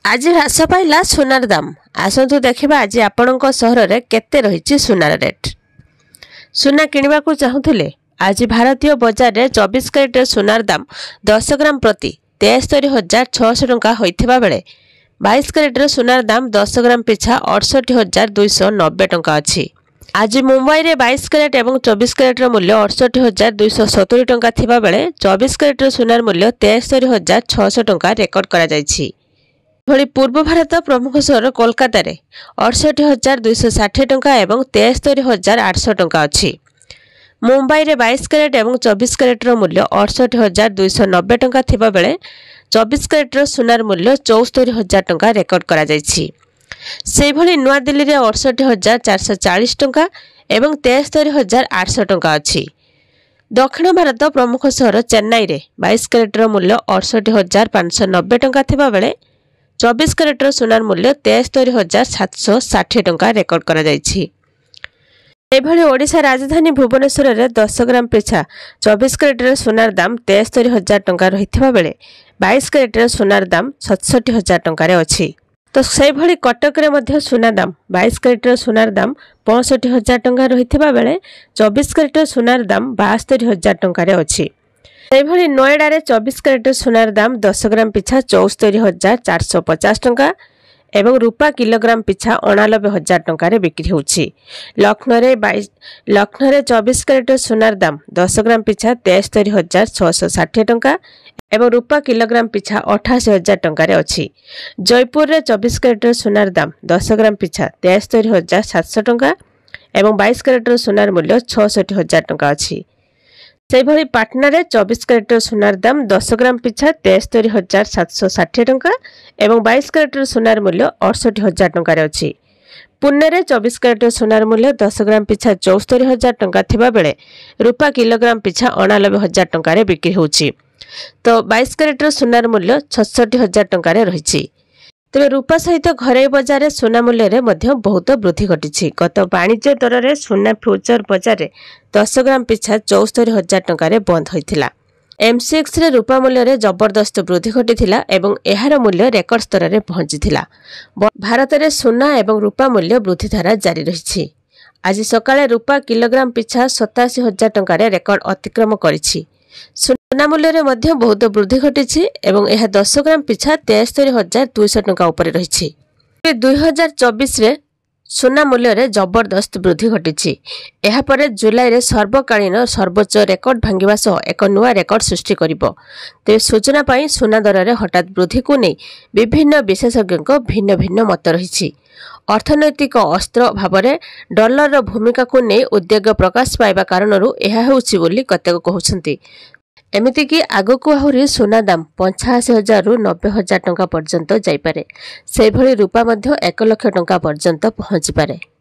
आज ह्रास पाइला सुनार दाम। आसतु देखा आज आपण सहर में केते रही सुनार रेट। सुना किणवा को चाहूले आज भारतीय बजार में 24 कैरेट सुनार दाम 10 ग्राम प्रति 73,600 टंका होइथिबा बेले 22 कैरेट सुनार दाम 10 ग्राम पिछा 68,290 टंका अछि। आज मुंबई में 22 कैरेट और 24 कैरेट मूल्य 68,270 टंका थिबा बेले 24 कैरेट सुनार मूल्य 73,600 टंका रेकर्ड करा जायछि। भली पूर्व भारत प्रमुख सहर कोलकाता रे 68,260 टंका और 73,800 टंका अछि। मुंबई में 22 कैरेट और 24 कैरेट मूल्य 68,290 टंका थिबा बेले 24 कैरेट सुनार मूल्य 74,000 टंका रेकर्ड करा जायछि। से भली नुआ दिल्ली रे 68,440 टंका और 73,800 टंका अछि। दक्षिण भारत प्रमुख सहर चेन्नई रे 22 कैरेट मूल्य 68,590 टंका थिबा बेले 24 कैरेट सुनार मूल्य 73,760 टंका रेकर्ड करा जायछि। एभली ओडिशा राजधानी भुवनेश्वर रे 10 ग्राम पिछा 24 कैरेट सुनार दाम 73,000 टंका रहिथिबा बेले 22 कैरेट सुनार दाम 67,000 टंका रे अछि। तो से भली कटक रे मध्य सुना दाम 22 कैरेट सुनार दाम 65,000 टंका रहिथिबा बेले 24 कैरेट सुनार दाम 72,000 टंका रे अछि। सेभली नोएडा रे 24 कैरेट सुनार दाम 10 ग्राम पिछा 74,450 टंका एवं रूपा किलोग्राम पिछा 89,000 टंका रे बिक्री होछि। लखनऊ रे 24 कैरेट सुनार दाम 10 ग्राम पिछा 73,660 टंका एवं रूपा किलोग्राम पिछा 88,000 टंका रे अछि। जयपुर रे 24 कैरेट सुनार दाम 10 ग्राम पिछा 73,700 टंका एवं 22 कैरेट सुनार मूल्य 66,000 टंका अछि। सेभली पाटना रे 24 कैरेट सुनार दाम 10 ग्राम पिछा 73,760 टंका एवं 22 कैरेट सुनार मूल्य 68,000 टंका रे अछि। पुणे रे 24 कैरेट सुनार मूल्य 10 ग्राम पिछा 74,000 टंका थिबा बेले रूपा किलोग्राम पिछा 89,000 टंका रे बिक्री होछि। तो 22 कैरेट सुनार मूल्य 66,000 टंका रे रहिछि। तेरे रूपा सहित घरे बाजार सुना मूल्य रे मध्य बहुत वृद्धि घटी। गत वाणिज्य दर रे सुना फ्यूचर बाजार रे 10 ग्राम पिछा 74,000 टंका रे बंद होइथिला। MCX रे रूपा मूल्य रे जबरदस्त वृद्धि घटीथिला एवं एहार मूल्य रेकर्ड स्तर रे पहुंचीथिला। भारत रे सुना एवं रूपा मूल्य वृद्धि धारा जारी रहिछि। आज सकाळे रूपा किलोग्राम पिछा 87,000 टंका रे रेकर्ड अतिक्रम करिछि। सुना मूल्य रे मध्य बहुत वृद्धि घटी एवं यह 10 ग्राम पिछा 73,200 टंका उपरे रहिछि। 2024 रे सुना मूल्य रे जबरदस्त वृद्धि घटी। एहा परे जुलाई रे सर्वकालीन सर्वोच्च रेकर्ड भांगिबा सह एक नुआ रेकर्ड सृष्टि करिबो। ते सूचना पाई सुना दर रे हठात वृद्धि को नै विभिन्न विशेषज्ञ भिन्न भिन्न मत रहिछि। अर्थनैतिक अस्त्र भावरे डॉलर रो भूमिका को नै उद्योग प्रकाश पाइबा कारणरू एहा होउछि बोली कतेक कहउछंती। एमिति कि आगो को आहुरी सुना दाम 85,000 रु 90,000 टंका पर्यंत जाइपारे। से भली रूपा मध्य 1 लाख टंका पर्यंत पहुंची पारे।